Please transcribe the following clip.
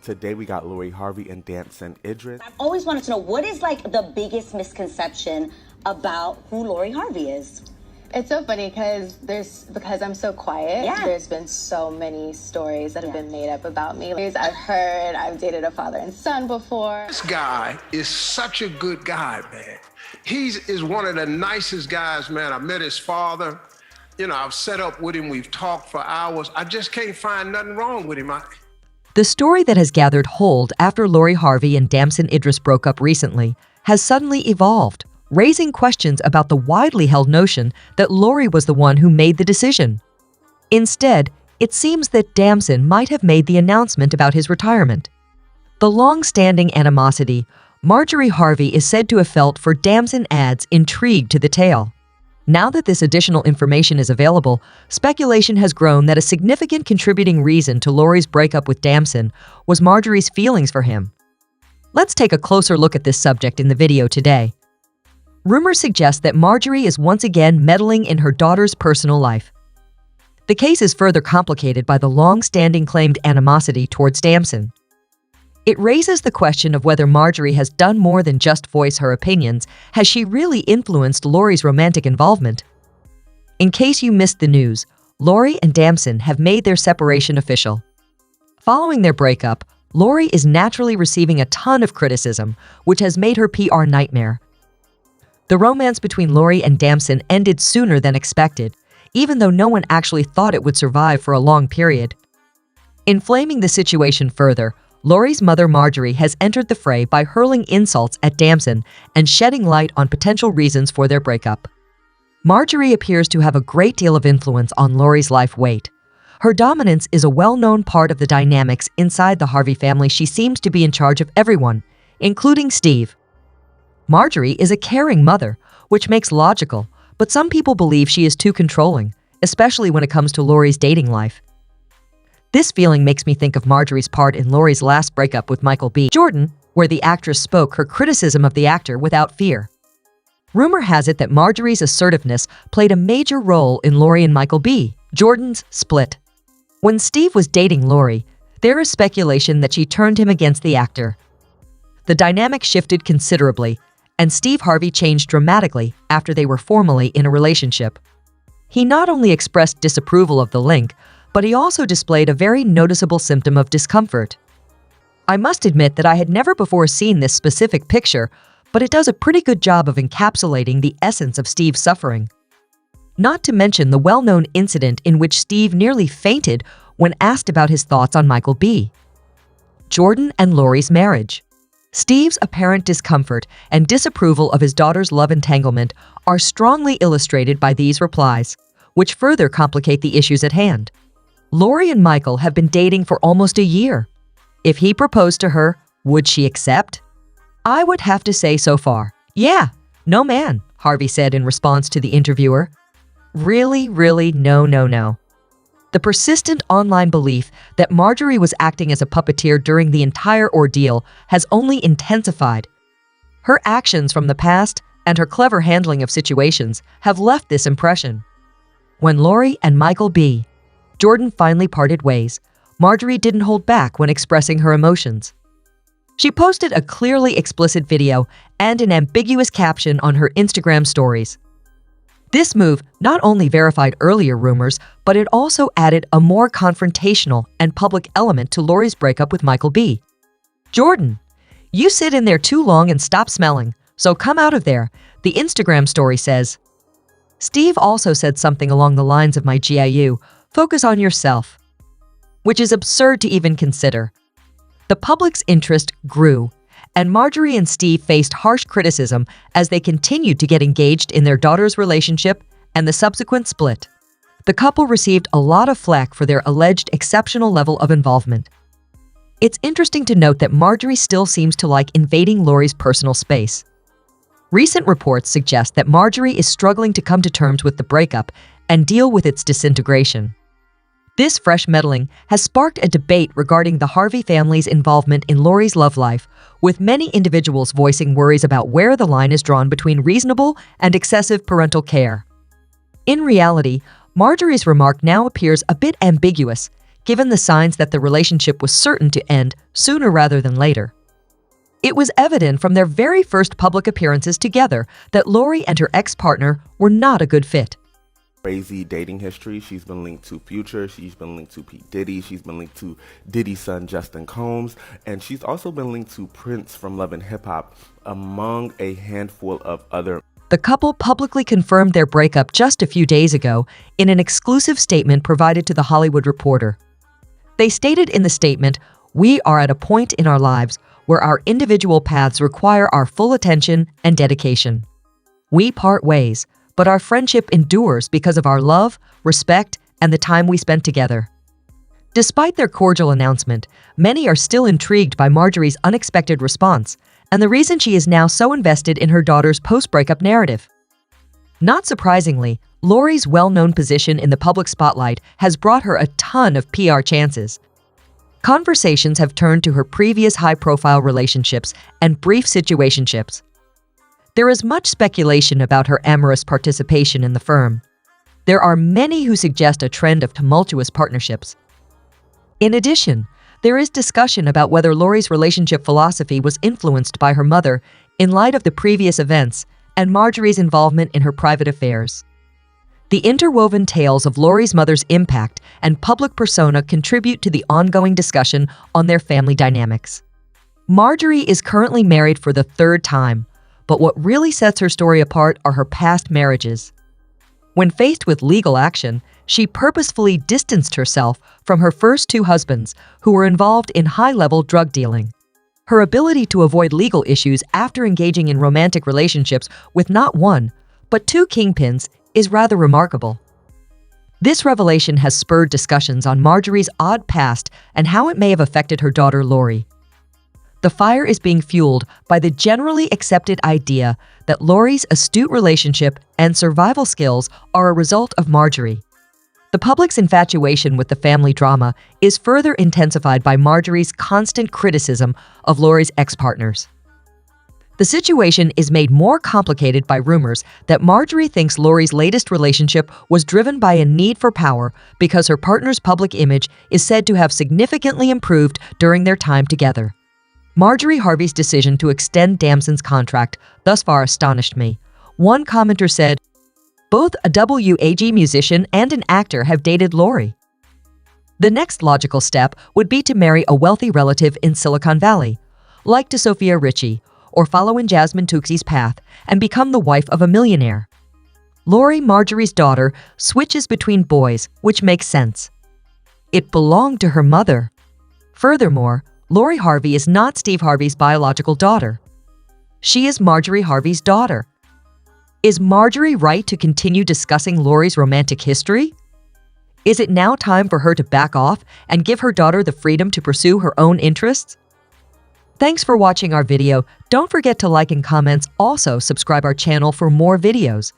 Today we got Lori Harvey and Damson Idris. I've always wanted to know, what is like the biggest misconception about who Lori Harvey is? It's so funny because I'm so quiet. Yeah. There's been so many stories that have been made up about me. I've heard I've dated a father and son before. This guy is such a good guy, man. He is one of the nicest guys, man. I met his father. You know, I've set up with him. We've talked for hours. I just can't find nothing wrong with him. The story that has gathered hold after Lori Harvey and Damson Idris broke up recently has suddenly evolved, raising questions about the widely held notion that Lori was the one who made the decision. Instead, it seems that Damson might have made the announcement about his retirement. The long-standing animosity Marjorie Harvey is said to have felt for Damson adds intrigue to the tale. Now that this additional information is available, speculation has grown that a significant contributing reason to Lori's breakup with Damson was Marjorie's feelings for him. Let's take a closer look at this subject in the video today. Rumors suggest that Marjorie is once again meddling in her daughter's personal life. The case is further complicated by the long-standing claimed animosity towards Damson. It raises the question of whether Marjorie has done more than just voice her opinions. Has she really influenced Lori's romantic involvement? In case you missed the news, Lori and Damson have made their separation official. Following their breakup, Lori is naturally receiving a ton of criticism, which has made her PR nightmare. The romance between Lori and Damson ended sooner than expected, even though no one actually thought it would survive for a long period. Inflaming the situation further, Lori's mother Marjorie has entered the fray by hurling insults at Damson and shedding light on potential reasons for their breakup. Marjorie appears to have a great deal of influence on Lori's life weight. Her dominance is a well-known part of the dynamics inside the Harvey family. She seems to be in charge of everyone, including Steve. Marjorie is a caring mother, which makes logical, but some people believe she is too controlling, especially when it comes to Lori's dating life. This feeling makes me think of Marjorie's part in Lori's last breakup with Michael B. Jordan, where the actress spoke her criticism of the actor without fear. Rumor has it that Marjorie's assertiveness played a major role in Lori and Michael B. Jordan's split. When Steve was dating Lori, there is speculation that she turned him against the actor. The dynamic shifted considerably, and Steve Harvey changed dramatically after they were formally in a relationship. He not only expressed disapproval of the link, but he also displayed a very noticeable symptom of discomfort. I must admit that I had never before seen this specific picture, but it does a pretty good job of encapsulating the essence of Steve's suffering. Not to mention the well-known incident in which Steve nearly fainted when asked about his thoughts on Michael B. Jordan and Lori's marriage. Steve's apparent discomfort and disapproval of his daughter's love entanglement are strongly illustrated by these replies, which further complicate the issues at hand. Lori and Michael have been dating for almost a year. If he proposed to her, would she accept? I would have to say so far, yeah, no man, Harvey said in response to the interviewer. Really, no. The persistent online belief that Marjorie was acting as a puppeteer during the entire ordeal has only intensified. Her actions from the past and her clever handling of situations have left this impression. When Lori and Michael B. Jordan finally parted ways, Marjorie didn't hold back when expressing her emotions. She posted a clearly explicit video and an ambiguous caption on her Instagram stories. This move not only verified earlier rumors, but it also added a more confrontational and public element to Lori's breakup with Michael B. Jordan, you sit in there too long and stop smelling, so come out of there, the Instagram story says. Steve also said something along the lines of my GIU, focus on yourself, which is absurd to even consider. The public's interest grew, and Marjorie and Steve faced harsh criticism as they continued to get engaged in their daughter's relationship and the subsequent split. The couple received a lot of flack for their alleged exceptional level of involvement. It's interesting to note that Marjorie still seems to like invading Lori's personal space. Recent reports suggest that Marjorie is struggling to come to terms with the breakup and deal with its disintegration. This fresh meddling has sparked a debate regarding the Harvey family's involvement in Lori's love life, with many individuals voicing worries about where the line is drawn between reasonable and excessive parental care. In reality, Marjorie's remark now appears a bit ambiguous, given the signs that the relationship was certain to end sooner rather than later. It was evident from their very first public appearances together that Lori and her ex-partner were not a good fit. Crazy dating history. She's been linked to Future. She's been linked to P. Diddy. She's been linked to Diddy's son, Justin Combs. And she's also been linked to Prince from Love and Hip Hop, among a handful of other. The couple publicly confirmed their breakup just a few days ago in an exclusive statement provided to The Hollywood Reporter. They stated in the statement, "We are at a point in our lives where our individual paths require our full attention and dedication. We part ways, but our friendship endures because of our love, respect, and the time we spent together." Despite their cordial announcement, many are still intrigued by Marjorie's unexpected response and the reason she is now so invested in her daughter's post-breakup narrative. Not surprisingly, Lori's well-known position in the public spotlight has brought her a ton of PR chances. Conversations have turned to her previous high-profile relationships and brief situationships. There is much speculation about her amorous participation in the firm. There are many who suggest a trend of tumultuous partnerships. In addition, there is discussion about whether Lori's relationship philosophy was influenced by her mother in light of the previous events and Marjorie's involvement in her private affairs. The interwoven tales of Lori's mother's impact and public persona contribute to the ongoing discussion on their family dynamics. Marjorie is currently married for the third time, but what really sets her story apart are her past marriages. When faced with legal action, she purposefully distanced herself from her first two husbands who were involved in high-level drug dealing. Her ability to avoid legal issues after engaging in romantic relationships with not one, but two kingpins is rather remarkable. This revelation has spurred discussions on Marjorie's odd past and how it may have affected her daughter Lori. The fire is being fueled by the generally accepted idea that Lori's astute relationship and survival skills are a result of Marjorie. The public's infatuation with the family drama is further intensified by Marjorie's constant criticism of Lori's ex-partners. The situation is made more complicated by rumors that Marjorie thinks Lori's latest relationship was driven by a need for power because her partner's public image is said to have significantly improved during their time together. Marjorie Harvey's decision to extend Damson's contract thus far astonished me. One commenter said, "Both a WAG musician and an actor have dated Lori." The next logical step would be to marry a wealthy relative in Silicon Valley, like to Sophia Richie, or follow in Jasmine Tuxie's path and become the wife of a millionaire. Lori, Marjorie's daughter, switches between boys, which makes sense. It belonged to her mother. Furthermore, Lori Harvey is not Steve Harvey's biological daughter. She is Marjorie Harvey's daughter. Is Marjorie right to continue discussing Lori's romantic history? Is it now time for her to back off and give her daughter the freedom to pursue her own interests? Thanks for watching our video. Don't forget to like and comment. Also, subscribe our channel for more videos.